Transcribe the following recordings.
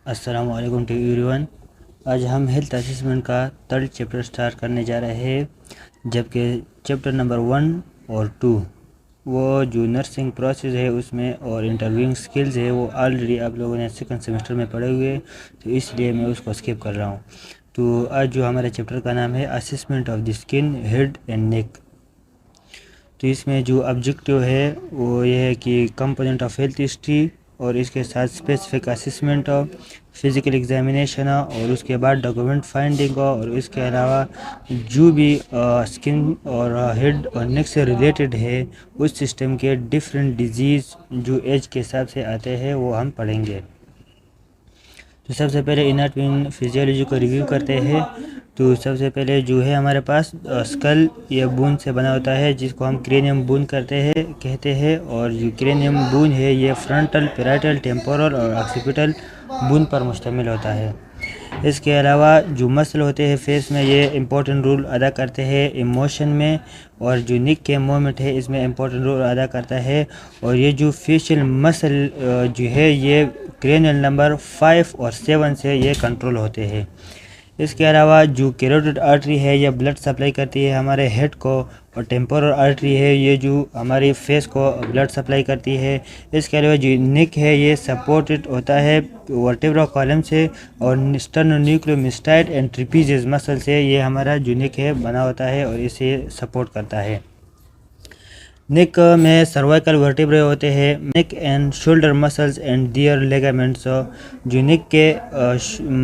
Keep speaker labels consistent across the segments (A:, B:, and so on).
A: अस्सलामु अलैकुम to everyone. आज हम हेल्थ असेसमेंट का थर्ड चैप्टर स्टार्ट करने जा रहे हैं, जबकि चैप्टर नंबर 1 और 2 वो जो नर्सिंग प्रोसेस है उसमें और इंटरव्यूइंग स्किल्स है वो ऑलरेडी आप लोगों ने सेकंड सेमेस्टर में पढ़े हुए, तो इसलिए मैं उसको स्किप कर रहा हूँ। तो आज जो हमारे चैप्टर का नाम है assessment of the skin, head and नेक। तो इसमें जो ऑब्जेक्टिव है वो ये है कि कंपोनेंट ऑफ हेल्थ हिस्ट्री और इसके साथ specific assessment of physical examination और उसके बाद डॉक्यूमेंट फाइंडिंग और इसके अलावा जो भी स्किन और हेड और नेक से रिलेटेड है उस सिस्टम के डिफरेंट डिजीज़ जो एज के हिसाब से आते हैं वो हम पढ़ेंगे। तो सबसे पहले एनाटॉमी फिजियोलॉजी को रिव्यू करते हैं। तो सबसे पहले जो है हमारे पास स्कल या बोन से बना होता है जिसको हम क्रेनियम बोन कहते हैं और जो क्रेनियम बोन है ये फ्रंटल, पैराइटल, टेम्पोरल और ऑक्सीपिटल बोन पर मुश्तमिल होता है। इसके अलावा जो मसल होते हैं फेस में ये इम्पोर्टेंट रोल अदा करते हैं इमोशन में, और जो निक के मोमेंट है इसमें इम्पोर्टेंट रोल अदा करता है। और ये जो फेशियल मसल जो है ये क्रेनियल नंबर 5 और 7 से ये कंट्रोल होते हैं। इसके अलावा जो कैरोटिड आर्टरी है ये ब्लड सप्लाई करती है हमारे हेड को, और टेम्पोरल आर्टरी है ये जो हमारी फेस को ब्लड सप्लाई करती है। इसके अलावा जो नेक है ये सपोर्टेड होता है वर्टेब्रा कॉलम से, और स्टर्नोन्यूक्लियोमास्टाइड एंड ट्रेपेजियस मसल से ये हमारा जो नेक है बना होता है और इसे सपोर्ट करता है। नेक में सर्वाइकल वर्टिब्रे होते हैं, neck and shoulder muscles and their ligaments. जो नेक के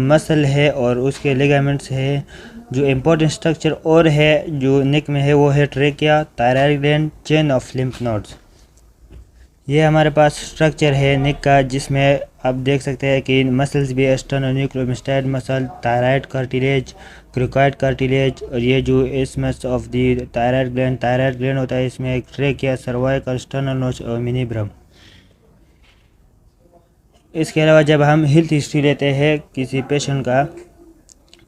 A: मसल है और उसके लेगामेंट्स है। जो इम्पोर्टेंट स्ट्रक्चर और है जो नेक में है वो है trachea, thyroid gland, chain of lymph nodes. ये हमारे पास स्ट्रक्चर है नेक का जिसमें आप देख सकते हैं कि मसल्स भी sternocleidomastoid muscle, thyroid cartilage, cricoid cartilage, और ये जो isthmus of the thyroid gland होता है इसमें एक ट्रेकिया, सर्वाइकल, स्टर्नल नोच और मिनीब्रम। इसके अलावा जब हम हेल्थ हिस्ट्री लेते हैं किसी पेशेंट का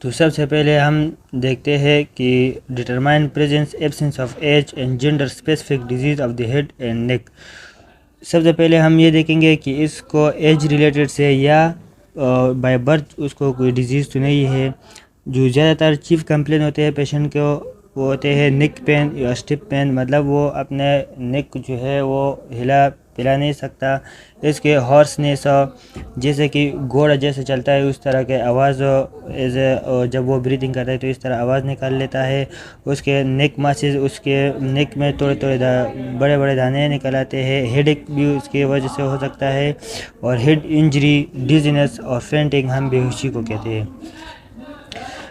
A: तो सबसे पहले हम देखते हैं कि determine presence absence of age and gender specific disease of the head and neck. सबसे पहले हम ये देखेंगे कि इसको एज रिलेटेड से या बाय बर्थ उसको कोई डिजीज़ तो नहीं है। जो ज़्यादातर चीफ कंप्लेन होते हैं पेशेंट को वो होते हैं नेक पेन या स्टिप पेन, मतलब वो अपने नेक जो है वो हिला पिला नहीं सकता। इसके हॉर्सनेस, जैसे कि घोड़ा जैसे चलता है उस तरह के आवाज़ जब वो ब्रीदिंग करता है तो इस तरह आवाज़ निकाल लेता है। उसके नेक मासेस, उसके नेक में थोड़े थोड़े बड़े बड़े दाने निकल आते हैं। हेडेक भी उसकी वजह से हो सकता है, और हेड इंजरी, डिजीनेस और फेंटिंग हम बेहोशी को कहते हैं।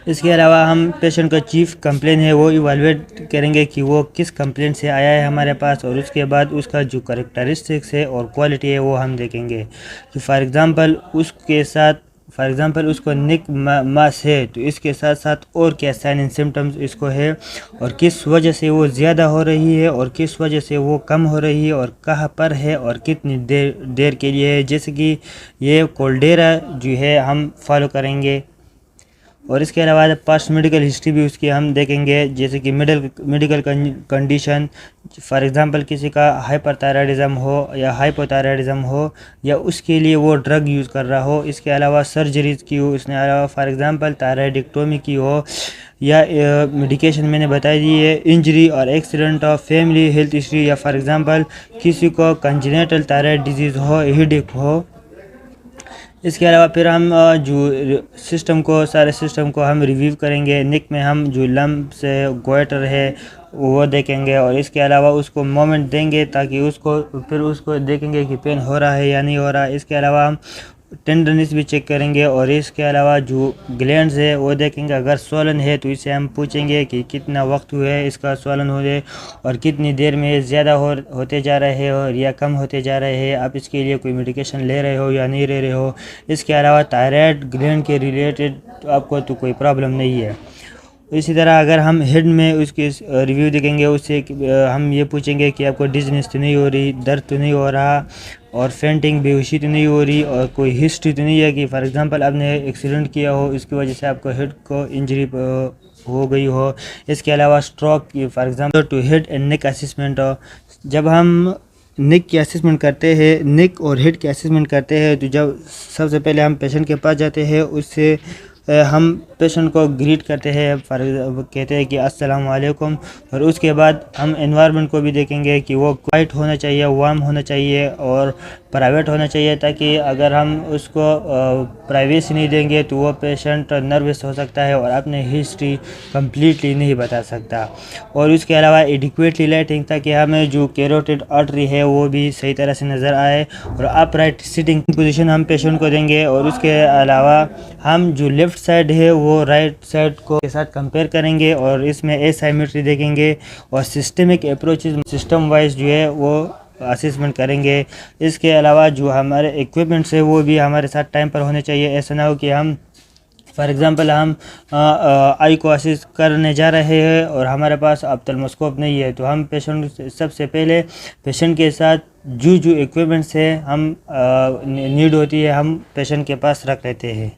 A: इसके अलावा हम पेशेंट का चीफ कंप्लेन है वो इवालुएट करेंगे कि वो किस कंप्लेंट से आया है हमारे पास, और उसके बाद उसका जो करेक्टरिस्टिक्स है और क्वालिटी है वो हम देखेंगे कि फॉर एग्ज़ाम्पल उसको नेक मास है तो इसके साथ साथ और क्या साइन एंड सिम्टम्स इसको है, और किस वजह से वो ज़्यादा हो रही है और किस वजह से वो कम हो रही है, और कहाँ पर है और कितनी देर के लिए है। जैसे कि ये कोल्डेरा जो है हम फॉलो करेंगे, और इसके अलावा पास्ट मेडिकल हिस्ट्री भी उसकी हम देखेंगे, जैसे कि मेडिकल कंडीशन, फॉर एग्जांपल किसी का हाइपरथायराइडिज्म हो या हाइपोथायराइडिज्म हो या उसके लिए वो ड्रग यूज़ कर रहा हो। इसके अलावा सर्जरीज की हो, इसके अलावा फॉर एग्जांपल थायराइडेक्टोमी की हो, या मेडिकेशन मैंने बता दी है, इंजरी और accident of family health history, या फॉर एग्जांपल किसी को कंजेनिटल थायराइड डिजीज़ हो, हेडेक हो। इसके अलावा फिर हम जो सारे सिस्टम को हम रिव्यू करेंगे। नेक में हम जो लम्प्स है, गोइटर है वो देखेंगे, और इसके अलावा उसको मोमेंट देंगे ताकि उसको देखेंगे कि पेन हो रहा है या नहीं हो रहा है। इसके अलावा हम टेंडरनेस भी चेक करेंगे, और इसके अलावा जो ग्लैंड्स है वो देखेंगे। अगर स्वॉलन है तो इसे हम पूछेंगे कि कितना वक्त हुआ है इसका स्वॉलन होने, और कितनी देर में ज़्यादा होते जा रहे हैं और या कम होते जा रहे हैं, आप इसके लिए कोई मेडिकेशन ले रहे हो या नहीं ले रहे हो। इसके अलावा थायराइड ग्लैंड के रिलेटेड आपको तो कोई प्रॉब्लम नहीं है। इसी तरह अगर हम हेड में उसकी रिव्यू देखेंगे, उससे हम ये पूछेंगे कि आपको डिजीनेस तो नहीं हो रही, दर्द तो नहीं हो रहा, और फेंटिंग, बेहोशी तो नहीं हो रही, और कोई हिस्ट्री तो नहीं है कि फॉर एग्जांपल आपने एक्सीडेंट किया हो इसकी वजह से आपको हेड को इंजरी हो गई हो। इसके अलावा स्ट्रोक की for example to head and neck assessment हो। जब हम निक की असेसमेंट करते हैं, निक और हेड की असेसमेंट करते हैं, तो जब सबसे पहले हम पेशेंट के पास जाते हैं, उससे हम पेशेंट को ग्रीट करते हैं, कहते हैं कि अस्सलाम वालेकुम। और उसके बाद हम एनवायरनमेंट को भी देखेंगे कि वो क्वाइट होना चाहिए, वार्म होना चाहिए और प्राइवेट होना चाहिए, ताकि अगर हम उसको प्राइवेसी नहीं देंगे तो वो पेशेंट नर्वस हो सकता है और अपने हिस्ट्री कम्प्लीटली नहीं बता सकता। और उसके अलावा एडिक्वेटली लाइटिंग, ताकि हमें जो कैरोटिड आर्टरी है वो भी सही तरह से नज़र आए। और अपराइट सिटिंग पोजीशन हम पेशेंट को देंगे। और उसके अलावा हम जो लेफ़्ट साइड है वो राइट साइड को के साथ कंपेयर करेंगे और इसमें एसाइमेट्री देखेंगे और सिस्टमिक अप्रोचेस सिस्टम वाइज जो है वो असेसमेंट करेंगे। इसके अलावा जो हमारे इक्विपमेंट्स है वो भी हमारे साथ टाइम पर होने चाहिए। ऐसा ना हो कि हम फॉर एग्ज़ाम्पल हम आई को असिस्ट करने जा रहे हैं और हमारे पास ऑप्थेल्मोस्कोप नहीं है, तो हम पेशेंट सबसे पहले पेशेंट के साथ जो इक्विपमेंट्स है हम नीड होती है हम पेशेंट के पास रख लेते हैं।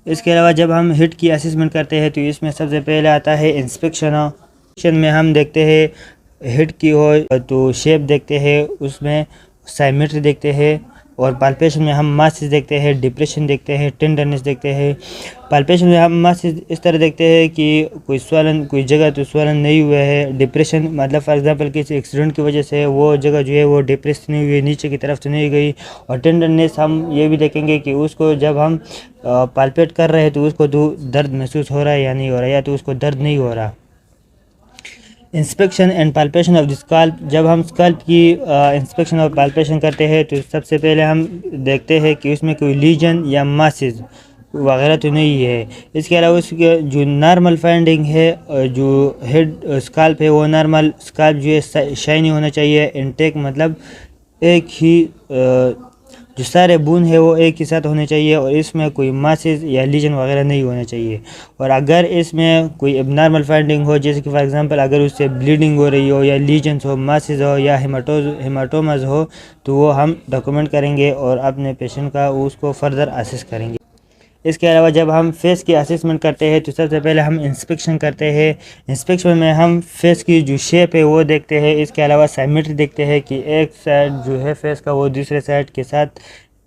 A: इसके अलावा जब हम हिट की असेसमेंट करते हैं तो इसमें सबसे पहले आता है इंस्पेक्शन में हम देखते हैं हिट की हो तो शेप देखते हैं, उसमें साइमेट्री देखते हैं। और पाल्पेशन में हम मासेस देखते हैं, डिप्रेशन देखते हैं, टेंडरनेस देखते हैं। पाल्पेशन में हम मासेस इस तरह देखते हैं कि कोई स्वलन, कोई जगह तो स्वलन नहीं हुआ है। डिप्रेशन मतलब फॉर एग्जांपल किसी एक्सीडेंट की वजह से वो जगह जो है वो डिप्रेस नहीं हुई, नीचे की तरफ तो नहीं गई। और टेंडरनेस हम ये भी देखेंगे कि उसको जब हम पाल्पेट कर रहे हैं तो उसको तो दर्द महसूस हो रहा है या नहीं हो रहा है, या तो उसको दर्द नहीं हो रहा। Inspection and palpation of the scalp, जब हम स्कल्प की इंस्पेक्शन और पाल्पेशन करते हैं तो सबसे पहले हम देखते हैं कि उसमें कोई लीजन या मासेस वगैरह तो नहीं है। इसके अलावा उसके जो नॉर्मल फाइंडिंग है, जो हेड स्कल्प है वो नॉर्मल स्कल्प जो है शाइनी होना चाहिए। इनटेक मतलब एक ही जो सारे बूंद है वो एक ही साथ होने चाहिए और इसमें कोई मासेस या लीजन वगैरह नहीं होना चाहिए। और अगर इसमें कोई एबनॉर्मल फाइंडिंग हो, जैसे कि फॉर एग्जांपल अगर उससे ब्लीडिंग हो रही हो या लीजन्स हो, मासेस हो या हेमाटोमास हो, तो वो हम डॉक्यूमेंट करेंगे और अपने पेशेंट का उसको फर्दर असेस करेंगे। इसके अलावा जब हम फेस की असेसमेंट करते हैं तो सबसे पहले हम इंस्पेक्शन करते हैं। इंस्पेक्शन में हम फेस की जो शेप है वो देखते हैं। इसके अलावा साइमेट्री देखते हैं कि एक साइड जो है फेस का वो दूसरे साइड के साथ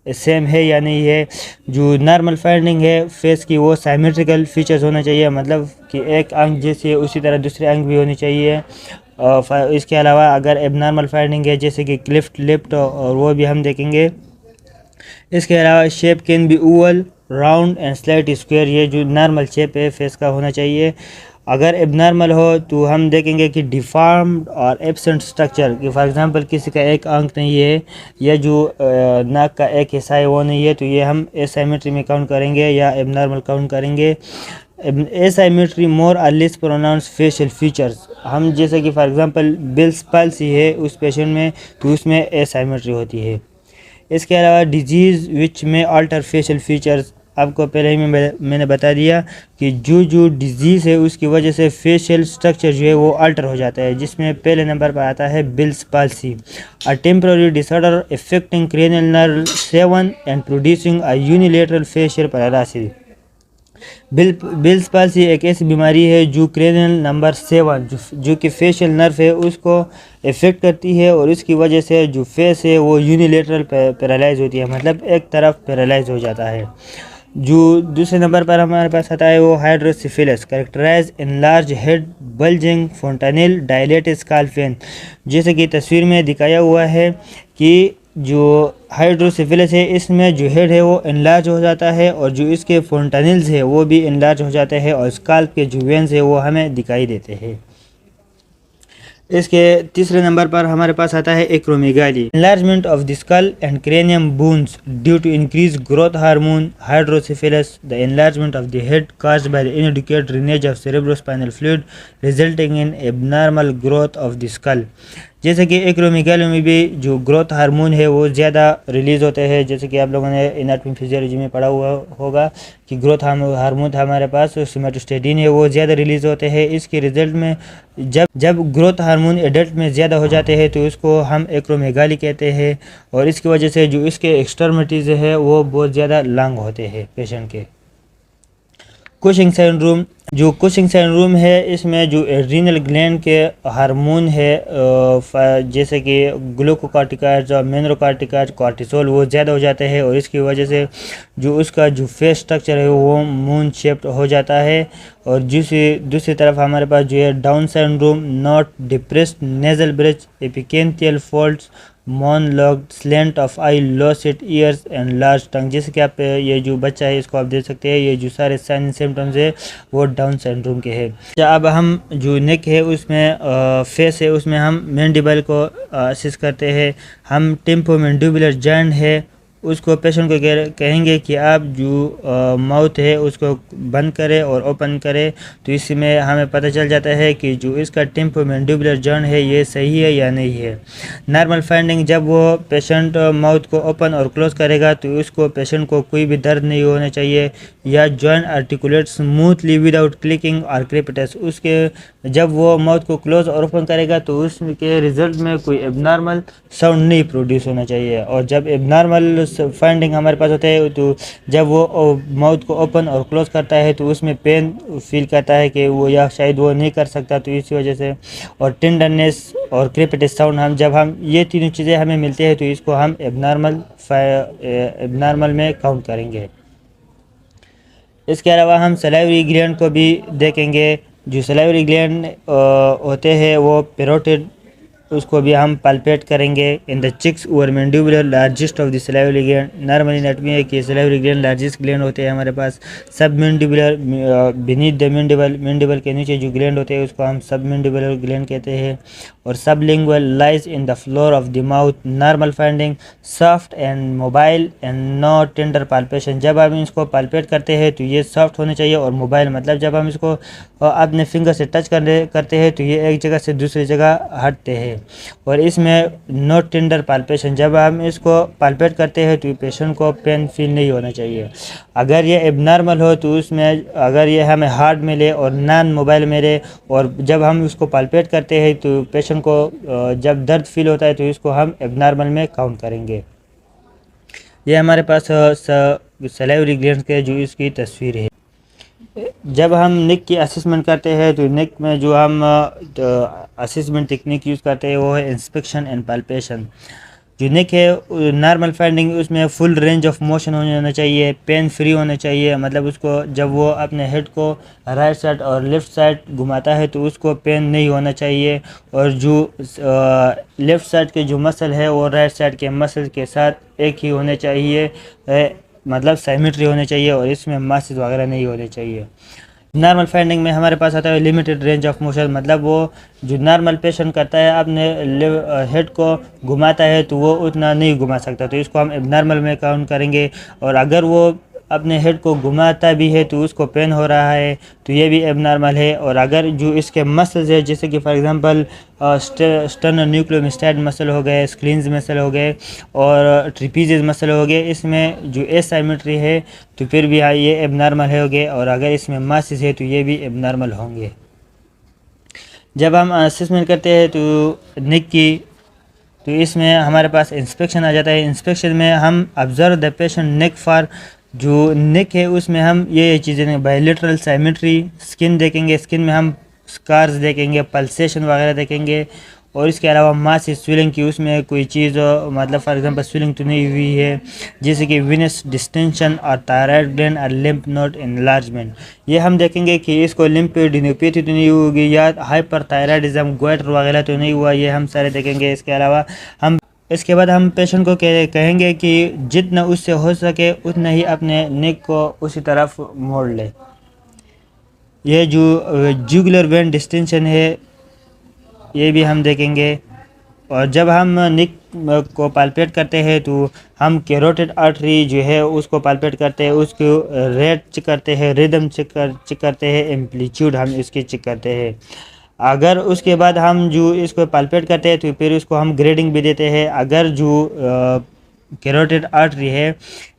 A: सेम है या नहीं है। जो नॉर्मल फाइंडिंग है फेस की वो साइमेट्रिकल फीचर्स होना चाहिए, मतलब कि एक अंग जैसी है उसी तरह दूसरे अंग भी होनी चाहिए। इसके अलावा अगर एबनॉर्मल फाइंडिंग है जैसे कि क्लिफ्ट लिप्ट और वो भी हम देखेंगे। इसके अलावा shape can be oval, round and slight square, ये जो नॉर्मल शेप है फेस का होना चाहिए। अगर एबनॉर्मल हो तो हम देखेंगे कि डिफॉर्म्ड और एब्सेंट स्ट्रक्चर, कि फॉर एग्जांपल किसी का एक आंख नहीं है या जो नाक का एक हिस्सा है वो नहीं है, तो ये हम एसाइमेट्री में काउंट करेंगे या एबनॉर्मल काउंट करेंगे। एसाइमेट्री मोर और लेस प्रोनाउंस फेशियल फीचर्स, हम जैसे कि फॉर एग्जांपल बिल्स पाल्सी है उस पेशेंट में तो उसमें एसाइमेट्री होती है। इसके अलावा डिजीज़ विच में अल्टर फेशियल फीचर्स, आपको पहले ही मैंने बता दिया कि जो डिजीज़ है उसकी वजह से फेशियल स्ट्रक्चर जो है वो अल्टर हो जाता है, जिसमें पहले नंबर पर आता है bills palsy, a temporary disorder affecting cranial nerve 7 and producing a unilateral facial paralysis. Bills palsy एक ऐसी बीमारी है जो क्रेनियल नंबर 7 जो कि फेशियल नर्व है उसको इफेक्ट करती है और उसकी वजह से जो फेस है वो यूनिलेटरल पैरालाइज होती है, मतलब एक तरफ पैरालाइज हो जाता है। जो दूसरे नंबर पर हमारे पास आता है वो hydrocephalus, characterize in large head bulging fontanelle dilated scalp vein, जैसे कि तस्वीर में दिखाया हुआ है कि जो हाइड्रोसिफिलिस है इसमें जो हेड है वो इनलार्ज हो जाता है और जो इसके फोंटानिल्स है वो भी इनलार्ज हो जाते हैं और स्काल्प के जो वेन्स है वो हमें दिखाई देते हैं। इसके तीसरे नंबर पर हमारे पास आता है acromegaly, enlargement of the skull and cranium bones due to increase growth hormone hydrocephalus, the enlargement of the head caused by the inadequate drainage of cerebrospinal fluid resulting in abnormal growth of the skull। जैसे कि acromegaly में भी जो growth hormone है वो ज़्यादा release होते हैं, जैसे कि आप लोगों ने एनाटॉमी फिजियोलॉजी में पढ़ा हुआ होगा कि ग्रोथ हार्मोन हमारे पास सोमैटोस्टेटिन है वो ज़्यादा रिलीज़ होते हैं। इसके रिजल्ट में जब ग्रोथ हार्मोन एडल्ट में ज़्यादा हो जाते हैं तो उसको हम एक्रोमेगाली कहते हैं और इसकी वजह से जो इसके एक्सट्रीमिटीज़ है वो बहुत ज़्यादा लॉन्ग होते हैं पेशेंट के। कुशिंग सिंड्रोम, जो कुशिंग सिंड्रोम है इसमें जो एड्रीनल ग्लैंड के हार्मोन है जैसे कि ग्लूकोकार्टिकॉइड्स और मिनरल कॉर्टिसोल वो ज़्यादा हो जाते हैं और इसकी वजह से जो उसका जो फेस स्ट्रक्चर है वो मून शेप्ड हो जाता है। और दूसरी तरफ हमारे पास जो है Down syndrome, not depressed nasal bridge, epicanthal folds, mongoloid slant of eye, low set ears and large tongue. जैसे कि आप ये जो बच्चा है इसको आप देख सकते हैं, ये जो सारे साइन सिम्टम्स है वो डाउन सिंड्रोम के हैं। अब हम जो नेक है उसमें फेस है उसमें हम मैंडिबल को असिस्ट करते हैं। हम टेम्पोमैंडिबुलर जॉइंट है उसको पेशेंट को कहेंगे कि आप जो माउथ है उसको बंद करें और ओपन करें, तो इसमें हमें पता चल जाता है कि जो इसका टेम्पोमैंडिबुलर जॉइंट है ये सही है या नहीं है। नॉर्मल फाइंडिंग, जब वो पेशेंट माउथ को ओपन और क्लोज करेगा तो उसको पेशेंट को कोई भी दर्द नहीं होना चाहिए या joint articulate smoothly without clicking और क्रेपिटस। उसके जब वो माउथ को क्लोज और ओपन करेगा तो उसके रिजल्ट में कोई एबनॉर्मल साउंड नहीं प्रोड्यूस होना चाहिए। और जब एबनॉर्मल फाइंडिंग हमारे पास होता है तो जब वो माउथ को ओपन और क्लोज करता है तो उसमें पेन फील करता है कि वो या शायद वो नहीं कर सकता, तो इसी वजह से। और टेंडरनेस और क्रेपिटस साउंड हम ये तीनों चीज़ें हमें मिलती है तो इसको हम एबनॉर्मल में काउंट करेंगे। इसके अलावा हम सलाइवरी ग्लैंड को भी देखेंगे। जो सलाइवरी ग्लैंड होते हैं वो पैरोटिड, उसको भी हम पल्पेट करेंगे। इन द चिक्स और mandibular largest of the salivary gland. Normally anatomy है कि सलाइवरी ग्लैंड लार्जेस्ट ग्लैंड होते हैं हमारे पास। सब मैंडिबुलर बीनीथ द मैंडिबल के नीचे जो ग्लैंड होते हैं उसको हम सब मैंडिबुलर ग्लैंड कहते हैं। और sublingual lies in the floor of the mouth. Normal finding soft and mobile and no tender palpation. जब हम इसको पाल्पेट करते हैं तो ये सॉफ्ट होने चाहिए और मोबाइल मतलब जब हम इसको अपने फिंगर से टच करते हैं तो ये एक जगह से दूसरी जगह हटते हैं। और इसमें नो टेंडर पाल्पेशन, जब हम इसको पाल्पेट करते हैं तो पेशेंट को पेन फील नहीं होना चाहिए। अगर ये एबनॉर्मल हो तो उसमें अगर ये हमें हार्ड मिले और नॉन मोबाइल मिले और जब हम उसको पाल्पेट करते हैं तो पेशेंट को जब दर्द फील होता है तो इसको हम एबनॉर्मल में काउंट करेंगे। ये हमारे पास सलाइवरी ग्लैंड के जो इसकी तस्वीर है। जब हम नेक की असेसमेंट करते हैं तो नेक में जो हम असेसमेंट टेक्निक यूज़ करते हैं वो है इंस्पेक्शन एंड पाल्पेशन। जो नेक है नॉर्मल फाइंडिंग उसमें फुल रेंज ऑफ मोशन होना चाहिए, पेन फ्री होना चाहिए। मतलब उसको जब वो अपने हेड को राइट साइड और लेफ़्ट साइड घुमाता है तो उसको पेन नहीं होना चाहिए। और जो लेफ़्ट साइड के जो मसल है वो राइट साइड के मसल के साथ एक ही होने चाहिए, मतलब साइमेट्री होने चाहिए और इसमें मासेस वगैरह नहीं होने चाहिए। नॉर्मल फाइंडिंग में हमारे पास आता है लिमिटेड रेंज ऑफ मोशन। मतलब वो जो नॉर्मल पेशेंट करता है अपने हेड को घुमाता है तो वो उतना नहीं घुमा सकता, तो इसको हम एबनॉर्मल में काउंट करेंगे। और अगर वो अपने हेड को घुमाता भी है तो उसको पेन हो रहा है तो ये भी एबनॉर्मल है। और अगर जो इसके मसल्स है जैसे कि फॉर एग्जांपल स्टर्नल न्यूक्लियोमास्टाइड मसल हो गए, स्क्लीन्स मसल हो गए और ट्रिपीजियस मसल हो गए, इसमें जो एसाइमेट्री है तो फिर भी ये एबनॉर्मल होंगे। और अगर इसमें मासेस है तो ये भी एबनॉर्मल होंगे। जब हम असेसमेंट करते हैं तो नेक की तो इसमें हमारे पास इंस्पेक्शन आ जाता है। इंस्पेक्शन में हम observe the patient neck for, जो नेक है उसमें हम ये चीज़ें बायलैटरल साइमेट्री, स्किन देखेंगे, स्किन में हम स्कार्स देखेंगे, पल्सेशन वगैरह देखेंगे। और इसके अलावा मास स्विलिंग की उसमें कोई चीज़ मतलब फॉर एग्जांपल स्विलिंग तो नहीं हुई है, जैसे कि विनस डिस्टेंशन और थायराइड ग्लैंड और लिम्फ नोड एनलार्जमेंट। ये हम देखेंगे कि इसको लिम्फेडिनोपैथी तो नहीं होगी या हाइपरथायराइडिज्म गोइटर वगैरह तो नहीं हुआ, ये हम सारे देखेंगे। इसके अलावा हम इसके बाद हम पेशेंट को कहेंगे कि जितना उससे हो सके उतना ही अपने नेक को उसी तरफ मोड़ ले। ये जो जुगुलर वेन डिस्टेंशन है ये भी हम देखेंगे। और जब हम नेक को पाल्पेट करते हैं तो हम कैरोटिड आर्टरी जो है उसको पाल्पेट करते हैं, उसको रेट चेक करते हैं, रिदम चेक करते हैं, एम्पलीट्यूड हम इसकी चेक करते हैं। अगर उसके बाद हम जो इसको पाल्पेट करते हैं तो फिर उसको हम ग्रेडिंग भी देते हैं। अगर जो कैरोटिड आर्टरी है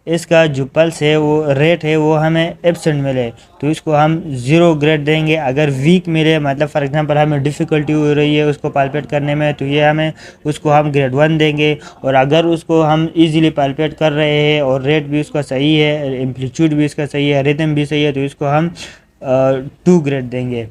A: इसका जो पल्स है वो रेट है वो हमें एब्सेंट मिले तो इसको हम 0 ग्रेड देंगे। अगर वीक मिले मतलब फॉर एग्जांपल हमें डिफ़िकल्टी हो रही है उसको पाल्पेट करने में तो ये हमें उसको हम ग्रेड 1 देंगे। और अगर उसको हम इजीली पाल्पेट कर रहे हैं और रेट भी उसका सही है, एम्पलीट्यूड भी इसका सही है, रिदम भी सही है तो इसको हम 2 ग्रेड देंगे।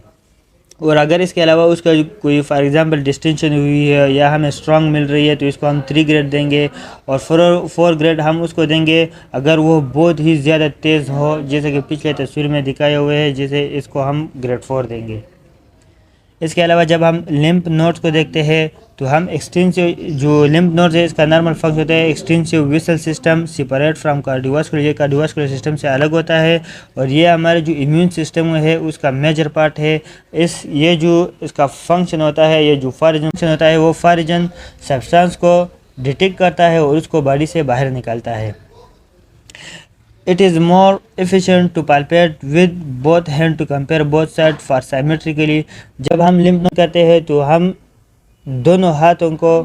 A: और अगर इसके अलावा उसका कोई फॉर एग्जांपल डिस्टिंक्शन हुई है या हमें स्ट्रांग मिल रही है तो इसको हम 3 ग्रेड देंगे। और 4 ग्रेड हम उसको देंगे अगर वो बहुत ही ज़्यादा तेज़ हो, जैसे कि पिछले तस्वीर में दिखाए हुए हैं, जैसे इसको हम ग्रेड 4 देंगे। इसके अलावा जब हम लिम्फ नोड्स को देखते हैं तो हम एक्सटेंसिव जो लिम्फ नोड्स है इसका नॉर्मल फंक्शन होता है extensive whistle system separate from cardiovascular, ये कार्डियोवास्कुलर सिस्टम से अलग होता है। और ये हमारे जो इम्यून सिस्टम है उसका मेजर पार्ट है। ये जो इसका फंक्शन होता है, ये जो फॉरेन फंक्शन होता है वो फॉरेन सब्सटेंस को डिटेक्ट करता है और उसको बॉडी से बाहर निकालता है। It is more efficient to palpate with both hand to compare both sides for symmetrically। जब हम लिम्फ नोड करते हैं तो हम दोनों हाथों को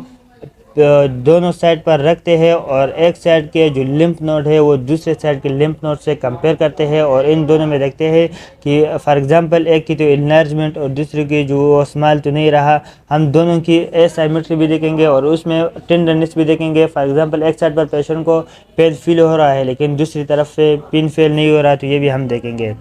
A: दोनों साइड पर रखते हैं और एक साइड के जो लिम्फ नोड है वो दूसरे साइड के लिम्फ नोड से कंपेयर करते हैं और इन दोनों में देखते हैं कि फॉर एग्जांपल एक की तो इनलार्जमेंट और दूसरे की जो स्मॉल तो नहीं रहा। हम दोनों की एसाइमेट्री भी देखेंगे और उसमें टेंडरनेस भी देखेंगे। फॉर एग्जांपल एक साइड पर पेशेंट को पेन फील हो रहा है लेकिन दूसरी तरफ से पेन फील नहीं हो रहा, तो ये भी हम देखेंगे।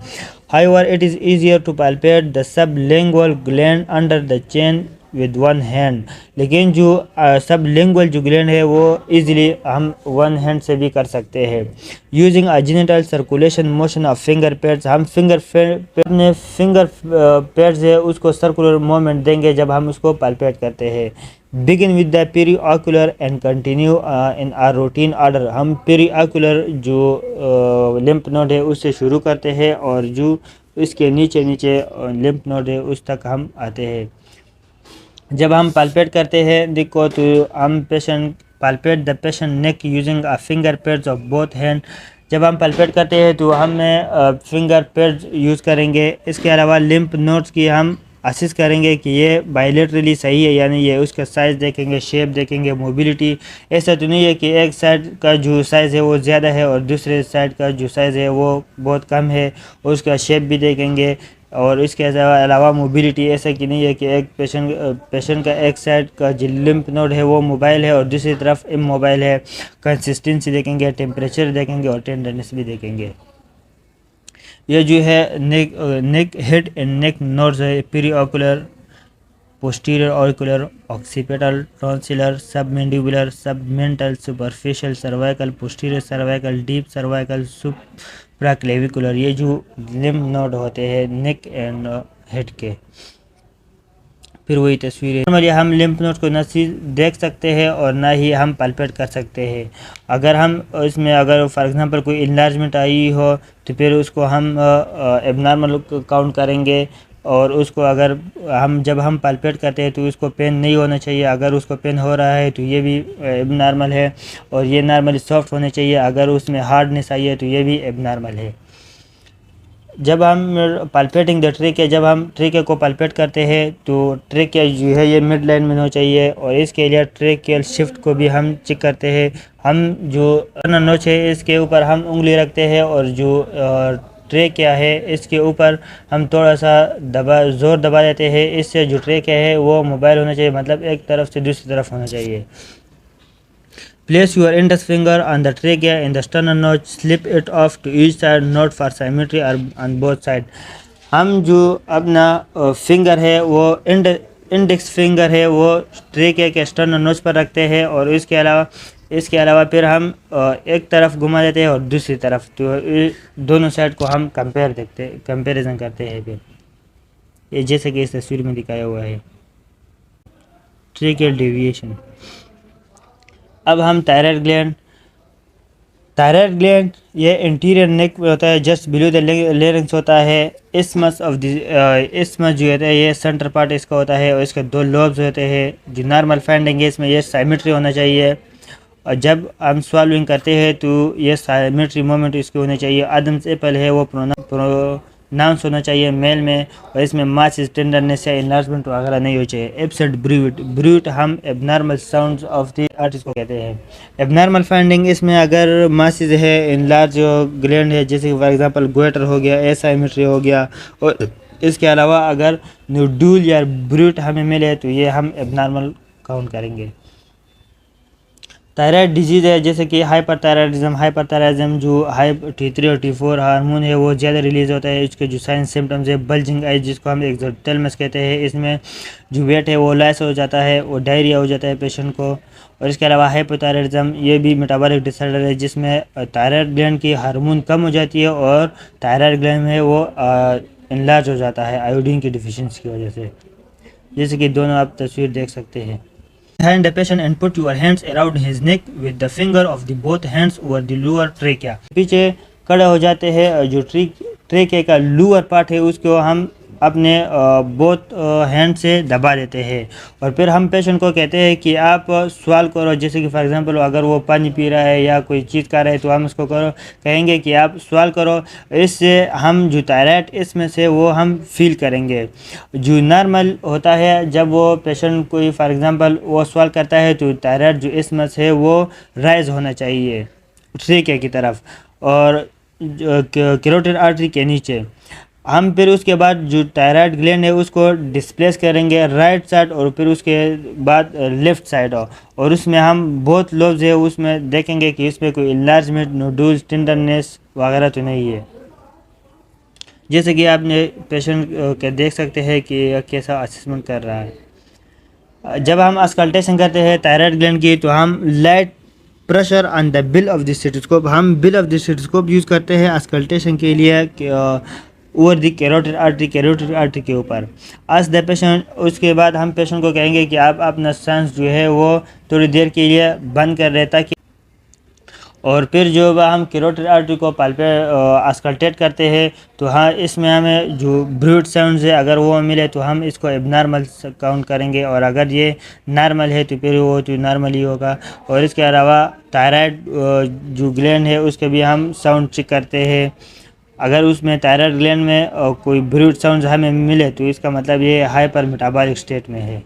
A: However, it is easier to palpate the sublingual gland under the chin with one hand। लेकिन जो सबलिंगुअल जो ग्लैंड है वो इजीली हम वन हैंड से भी कर सकते हैं। Using a gentle circulation motion of finger pads, हम अपने फिंगर पैड्स है उसको सर्कुलर मूवमेंट देंगे जब हम उसको पाल्पेट करते हैं। Begin with the periocular and continue in our routine order, हम पेरीऑक्यूलर जो लिम्फ नोड है उससे शुरू करते हैं और जो इसके नीचे नीचे लिम्फ नोड है उस तक हम आते हैं। जब हम पाल्पेट करते हैं देखो तो हम patient palpate the patient neck using a finger pads of both hand. जब हम पाल्पेट करते हैं तो हम फिंगर पैड्स यूज़ करेंगे। इसके अलावा लिम्फ नोड्स की हम असिस्ट करेंगे कि ये बायलेटरली सही है, यानी ये उसका साइज़ देखेंगे, शेप देखेंगे, मोबिलिटी। ऐसा तो नहीं है कि एक साइड का जो साइज़ है वो ज़्यादा है और दूसरे साइड का जो साइज़ है वो बहुत कम है, उसका शेप भी देखेंगे। और इसके अलावा मोबिलिटी, ऐसा कि नहीं है कि एक पेशेंट का एक साइड का जो लिम्फ नोड है वो मोबाइल है और दूसरी तरफ इमोबाइल है। कंसिस्टेंसी देखेंगे, टेम्परेचर देखेंगे और टेंडरनेस भी देखेंगे। ये जो है neck head and neck nodes है, periocular, posterior ocular, occipital, tonsillar, submandibular, submental, superficial cervical, posterior cervical, deep cervical, supraclavicular, ये जो लिम्फ नोड होते हैं नेक एंड हेड के। फिर वही तस्वीर है। नॉर्मली हम लिम्फ नोड को न देख सकते हैं और ना ही हम पाल्पेट कर सकते हैं। अगर हम इसमें अगर फॉर एग्जांपल कोई इनलार्जमेंट आई हो तो फिर उसको हम एबनॉर्मल काउंट करेंगे और उसको अगर जब हम पाल्पेट करते हैं तो उसको पेन नहीं होना चाहिए। अगर उसको पेन हो रहा है तो ये भी एबनॉर्मल है और ये नॉर्मली सॉफ्ट होने चाहिए। अगर उसमें हार्डनेस आई है तो ये भी एबनॉर्मल है। जब हम पाल्पेटिंग द ट्रेकिया, जब हम ट्रेकिया को पाल्पेट करते हैं तो ट्रेकिया जो है ये मिड लाइन में होना चाहिए और इसके लिए ट्रेकियल शिफ्ट को भी हम चेक करते हैं। हम जो नोच है इसके ऊपर हम उंगली रखते हैं और जो ट्रेकिया है इसके ऊपर हम थोड़ा सा जोर दबा देते हैं। इससे जो ट्रेकिया है वो मोबाइल होना चाहिए, मतलब एक तरफ से दूसरी तरफ होना चाहिए। Place your index finger on the trachea in the sternum notch, slip it off to each side, not for symmetry or on both side। हम जो अपना फिंगर है वो इंडेक्स फिंगर है वो ट्रेकिया के स्टर्नम नोच पर रखते हैं और इसके अलावा फिर हम एक तरफ घुमा देते हैं और दूसरी तरफ, तो दोनों साइड को हम कंपेरिजन करते हैं। फिर ये जैसे कि इस तस्वीर में दिखाया हुआ है ट्रेकियल डेविएशन। अब हम थायराइड ग्लैंड ये इंटीरियर नेक में होता है, जस्ट बिलो द लेरिंक्स होता है। इस्मस जो होता है ये सेंटर पार्ट इसका होता है और इसके 2 लोब्स होते हैं। जो नॉर्मल फाइंडिंग है इसमें ये साइमेट्री होना चाहिए और जब हम स्वॉल्विंग करते हैं तो ये साइमेट्री मूवमेंट इसके होने चाहिए। आदम्स एप्पल है वो प्रोनाउंस होना चाहिए मेल में और इसमें मासिस, टेंडरनेस या इनलार्जमेंट वगैरह नहीं हो चाहिए। एब्सेंट ब्रूट हम abnormal sounds of the artist को कहते हैं। एबनॉर्मल फाइंडिंग इसमें अगर मासिस है, इनलार्ज ग्लैंड है जैसे फॉर एग्जांपल गोइटर हो गया, एसाइमेट्री हो गया और इसके अलावा अगर न्यूडूल या ब्रूट हमें मिले तो ये हम एबनॉर्मल काउंट करेंगे। थायराइड डिजीज़ है जैसे कि हाइपरथायराइडिज्म जो T3 और T4 हार्मोन है वो ज़्यादा रिलीज़ होता है। इसके जो साइन सिम्टम्स है बल्जिंग आइज जिसको हम एक्सोथैलेमस कहते हैं, इसमें जो वेट है वो लॉस हो जाता है और डायरिया हो जाता है पेशेंट को। और इसके अलावा हाइपोथायराइडिज्म ये भी मेटाबॉलिक डिसऑर्डर है जिसमें थायराइड ग्लैंड की हार्मोन कम हो जाती है और थायराइड ग्लैंड है वो इनलार्ज हो जाता है आयोडीन की डिफिशियंसी की वजह से, जैसे कि दोनों आप तस्वीर देख सकते हैं। Hand the patient and put your hands around his neck with the finger of the both hands over the lower trachea। पीछे खड़े हो जाते हैं, जो ट्रेके का लोअर पार्ट है उसको हम अपने बोथ हैंड से दबा देते हैं और फिर हम पेशेंट को कहते हैं कि आप सवाल करो, जैसे कि फॉर एग्जांपल अगर वो पानी पी रहा है या कोई चीज़ कर रहा है तो हम उसको कहेंगे कि आप सवाल करो। इससे हम जो थायराइड इसमें से वो हम फील करेंगे। जो नॉर्मल होता है जब वो पेशेंट कोई फॉर एग्जांपल वो सवाल करता है तो थायराइड जो इसमें से वो राइज होना चाहिए ट्रेके की तरफ और कैरोटिड आर्टरी के नीचे। हम फिर उसके बाद जो थायराइड ग्लैंड है उसको डिस्प्लेस करेंगे राइट साइड और फिर उसके बाद लेफ़्ट साइड और उसमें हम बहुत लोब्स है उसमें देखेंगे कि इसमें कोई इन्लार्जमेंट, नोडुल्स, टेंडरनेस वगैरह तो नहीं है। जैसे कि आपने पेशेंट के देख सकते हैं कि कैसा असेसमेंट कर रहा है। जब हम अस्कल्टेशन करते हैं थायराइड ग्लैंड की तो हम light pressure on the bell of the stethoscope, हम bell of the stethoscope use करते हैं अस्कल्टेशन के लिए ओवर दी कैरोटिड आर्टरी के ऊपर आज द पेशेंट। उसके बाद हम पेशेंट को कहेंगे कि आप अपना सांस जो है वो थोड़ी देर के लिए बंद कर रहे ताकि, और फिर जो हम कैरोटिड आर्टरी को अस्कल्टेट करते हैं तो हाँ इसमें हमें जो ब्रूड साउंड्स है अगर वो मिले तो हम इसको एबनॉर्मल काउंट करेंगे और अगर ये नॉर्मल है तो फिर वो तो नॉर्मल ही होगा। और इसके अलावा थायराइड जो ग्लैंड है उसके भी हम साउंड चेक करते हैं। अगर उसमें थायराइड ग्लैंड में कोई ब्रूड साउंड्स हमें मिले तो इसका मतलब ये हाइपर मेटाबॉलिक स्टेट में है।